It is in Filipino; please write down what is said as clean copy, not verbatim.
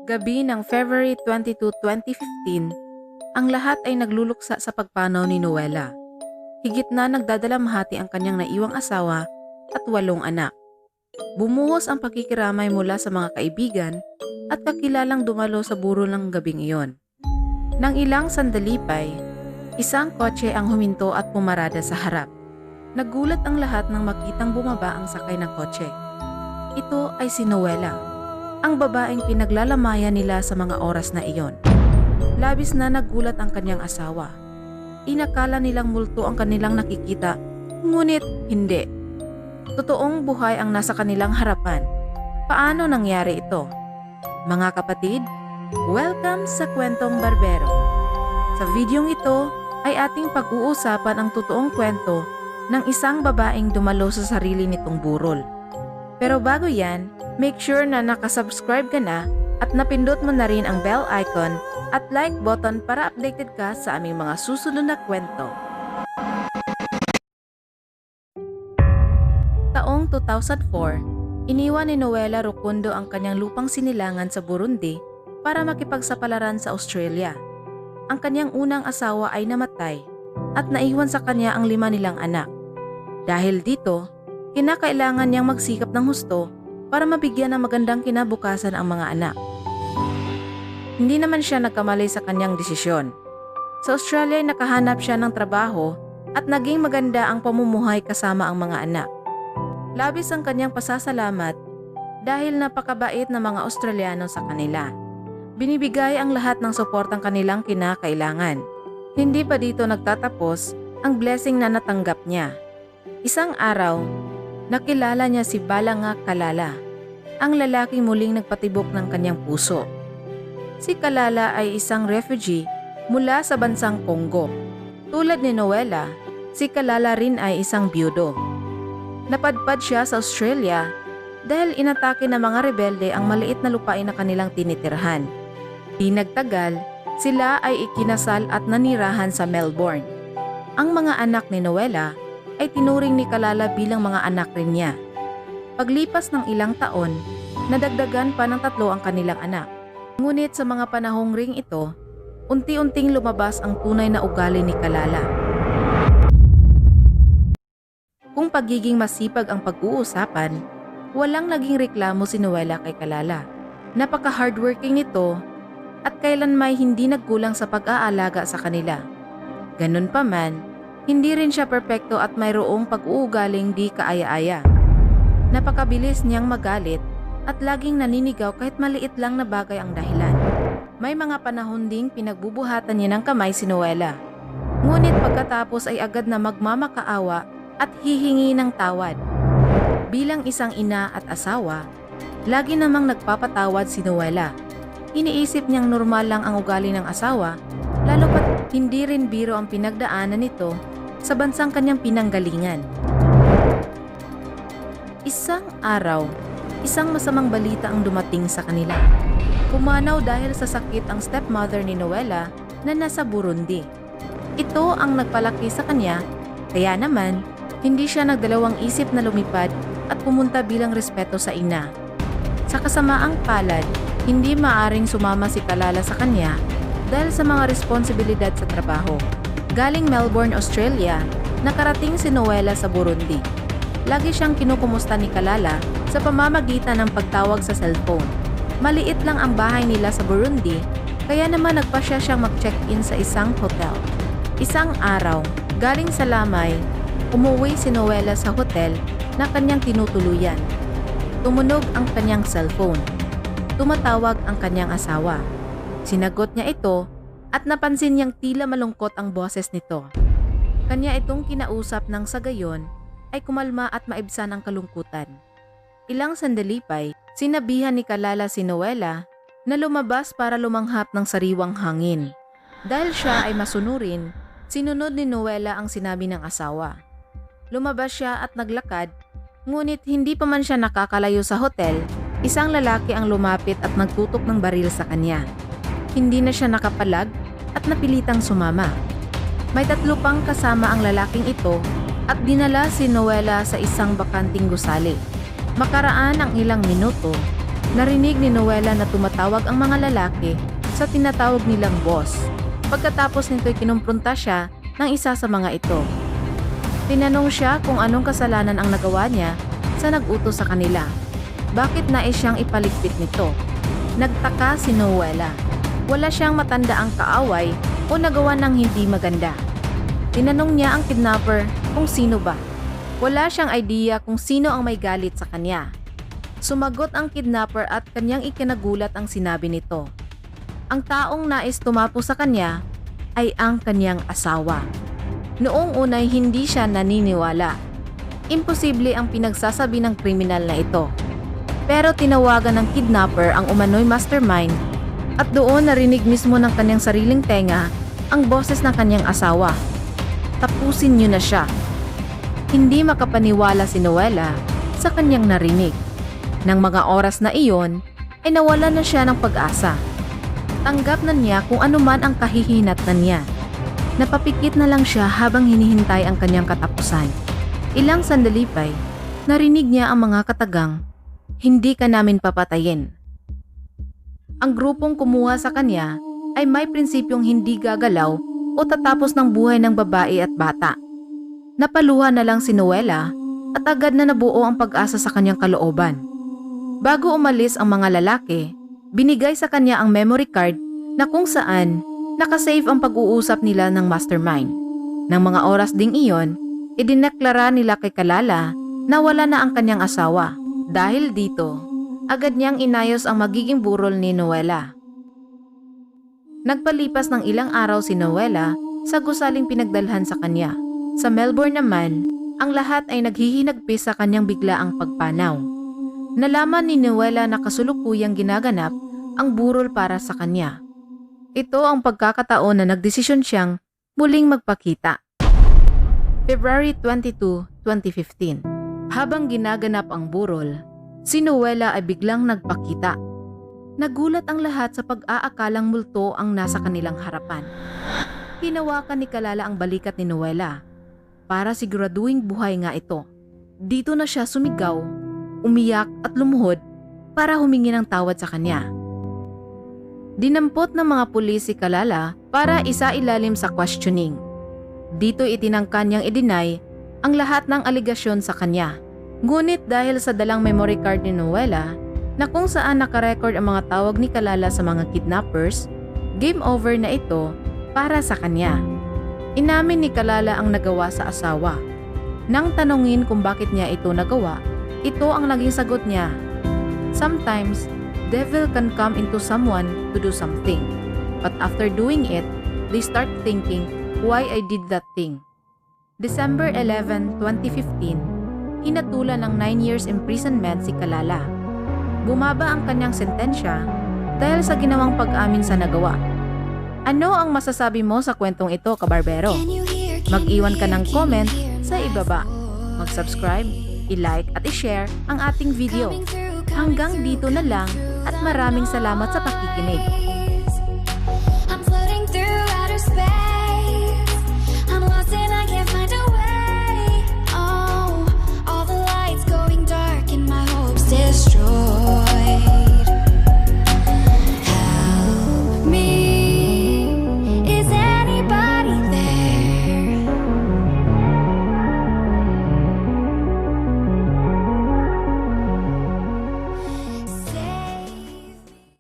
Gabi ng February 22, 2015, ang lahat ay nagluluksa sa pagpanaw ni Noela. Higit na nagdadalamhati ang kanyang naiwang asawa at 8 anak. Bumuhos ang pakikiramay mula sa mga kaibigan at kakilalang dumalo sa burol ng gabing iyon. Nang ilang sandali pa'y, isang kotse ang huminto at pumarada sa harap. Nagulat ang lahat nang makitang bumaba ang sakay ng kotse. Ito ay si Noela, ang babaeng pinaglalamayan nila sa mga oras na iyon. Labis na nagulat ang kanyang asawa. Inakala nilang multo ang kanilang nakikita, ngunit hindi. Totoong buhay ang nasa kanilang harapan. Paano nangyari ito? Mga kapatid, welcome sa Kwentong Barbero. Sa videong ito ay ating pag-uusapan ang totoong kwento ng isang babaeng dumalo sa sarili nitong burol. Pero bago yan, make sure na nakasubscribe ka na at napindot mo na rin ang bell icon at like button para updated ka sa aming mga susunod na kwento. Taong 2004, iniwan ni Noela Rukundo ang kanyang lupang sinilangan sa Burundi para makipagsapalaran sa Australia. Ang kanyang unang asawa ay namatay at naiwan sa kanya ang 5 nilang anak. Dahil dito, kinakailangan niyang magsikap ng husto para mabigyan ng magandang kinabukasan ang mga anak. Hindi naman siya nagkamali sa kanyang desisyon. Sa Australia ay nakahanap siya ng trabaho at naging maganda ang pamumuhay kasama ang mga anak. Labis ang kanyang pasasalamat dahil napakabait na mga Australiano sa kanila. Binibigay ang lahat ng suportang kanilang kinakailangan. Hindi pa dito nagtatapos ang blessing na natanggap niya. Isang araw, nakilala niya si Balanga Kalala, ang lalaking muling nagpatibok ng kanyang puso. Si Kalala ay isang refugee mula sa bansang Congo. Tulad ni Noela, si Kalala rin ay isang byudo. Napadpad siya sa Australia dahil inatake ng mga rebelde ang maliit na lupain na kanilang tinitirhan. Di nagtagal, sila ay ikinasal at nanirahan sa Melbourne. Ang mga anak ni Noela ay tinuring ni Kalala bilang mga anak rin niya. Paglipas ng ilang taon, nadagdagan pa ng 3 ang kanilang anak. Ngunit sa mga panahong ring ito, unti-unting lumabas ang tunay na ugali ni Kalala. Kung pagiging masipag ang pag-uusapan, walang naging reklamo si Noela kay Kalala. Napaka-hardworking nito at kailanmay hindi nagkulang sa pag-aalaga sa kanila. Ganun pa man, hindi rin siya perpekto at mayroong pag-uugaling di kaaya-aya. Napakabilis niyang magalit at laging naninigaw kahit maliit lang na bagay ang dahilan. May mga panahon ding pinagbubuhatan niya ng kamay si Noela. Ngunit pagkatapos ay agad na magmamakaawa at hihingi ng tawad. Bilang isang ina at asawa, lagi namang nagpapatawad si Noela. Iniisip niyang normal lang ang ugali ng asawa, lalo pat hindi rin biro ang pinagdaanan nito sa bansang kanyang pinanggalingan. Isang araw, isang masamang balita ang dumating sa kanila. Pumanaw dahil sa sakit ang stepmother ni Noela na nasa Burundi. Ito ang nagpalaki sa kanya, kaya naman hindi siya nagdalawang isip na lumipad at pumunta bilang respeto sa ina. Sa kasamaang palad, hindi maaring sumama si Kalala sa kanya dahil sa mga responsibilidad sa trabaho. Galing Melbourne, Australia, nakarating si Noela sa Burundi. Lagi siyang kinukumusta ni Kalala sa pamamagitan ng pagtawag sa cellphone. Maliit lang ang bahay nila sa Burundi, kaya naman nagpasya siyang mag-check-in sa isang hotel. Isang araw, galing sa Lamay, umuwi si Noela sa hotel na kanyang tinutuluyan. Tumunog ang kanyang cellphone. Tumatawag ang kanyang asawa. Sinagot niya ito at napansin niyang tila malungkot ang boses nito. Kanya itong kinausap nang sa gayon ay kumalma at maibsan ang kalungkutan. Ilang sandali pa'y sinabihan ni Kalala si Noela na lumabas para lumanghap ng sariwang hangin. Dahil siya ay masunurin, sinunod ni Noela ang sinabi ng asawa. Lumabas siya at naglakad, ngunit hindi pa man siya nakakalayo sa hotel, isang lalaki ang lumapit at nagtutok ng baril sa kanya. Hindi na siya nakapalag at napilitang sumama. May 3 pang kasama ang lalaking ito at dinala si Noela sa isang bakanting gusali. Makaraan ang ilang minuto, Narinig ni Noela na tumatawag ang mga lalaki sa tinatawag nilang boss. Pagkatapos nito'y kinumpronta siya ng isa sa mga ito. Tinanong siya kung anong kasalanan ang nagawa niya sa nag-utos sa kanila. Bakit nais siyang ipaligpit nito? Nagtaka si Noela. Wala siyang matandaang kaaway o nagawa ng hindi maganda. Tinanong niya ang kidnapper kung sino ba. Wala siyang idea kung sino ang may galit sa kanya. Sumagot ang kidnapper at kanyang ikinagulat ang sinabi nito. Ang taong nais tumapo sa kanya ay ang kanyang asawa. Noong unay hindi siya naniniwala. Imposible ang pinagsasabi ng kriminal na ito. Pero tinawagan ng kidnapper ang umano'y mastermind at doon narinig mismo ng kanyang sariling tenga ang boses ng kanyang asawa. Tapusin niyo na siya. Hindi makapaniwala si Noela sa kanyang narinig. Nang mga oras na iyon, ay nawala na siya ng pag-asa. Tanggap na niya kung ano man ang kahihinatnan niya. Napapikit na lang siya habang hinihintay ang kanyang katapusan. Ilang sandali pa'y, narinig niya ang mga katagang, "Hindi ka namin papatayin." Ang grupong kumuha sa kanya ay may prinsipyong hindi gagalaw o tatapos ng buhay ng babae at bata. Napaluha na lang si Noela at agad na nabuo ang pag-asa sa kanyang kalooban. Bago umalis ang mga lalaki, binigay sa kanya ang memory card na kung saan nakasave ang pag-uusap nila ng mastermind. Nang mga oras ding iyon, idineklara nila kay Kalala na wala na ang kanyang asawa. Dahil dito, agad niyang inayos ang magiging burol ni Noela. Nagpalipas ng ilang araw si Noela sa gusaling pinagdalhan sa kanya. Sa Melbourne naman, ang lahat ay naghihinagpis sa kanyang biglaang pagpanaw. Nalaman ni Noela na kasulukuyang ginaganap ang burol para sa kanya. Ito ang pagkakataon na nagdesisyon siyang muling magpakita. February 22, 2015. Habang ginaganap ang burol, si Noela ay biglang nagpakita. Nagulat ang lahat sa pag-aakalang multo ang nasa kanilang harapan. Hinawakan ni Kalala ang balikat ni Noela para siguraduhing buhay nga ito. Dito na siya sumigaw, umiyak at lumuhod para humingi ng tawad sa kanya. Dinampot ng mga pulis si Kalala para isailalim sa questioning. Dito itinangka niyang i-deny ang lahat ng aligasyon sa kanya. Ngunit dahil sa dalang memory card ni Noela na kung saan nakarecord ang mga tawag ni Kalala sa mga kidnappers, game over na ito para sa kanya. Inamin ni Kalala ang nagawa sa asawa. Nang tanungin kung bakit niya ito nagawa, ito ang naging sagot niya. Sometimes, devil can come into someone to do something. But after doing it, they start thinking why I did that thing. December 11, 2015, hinatulan ng 9 years imprisonment si Kalala. Bumaba ang kanyang sentensya dahil sa ginawang pag-amin sa nagawa. Ano ang masasabi mo sa kwentong ito, kabarbero? Mag-iwan ka ng comment sa ibaba. Mag-subscribe, i-like at i-share ang ating video. Hanggang dito na lang at maraming salamat sa pakikinig.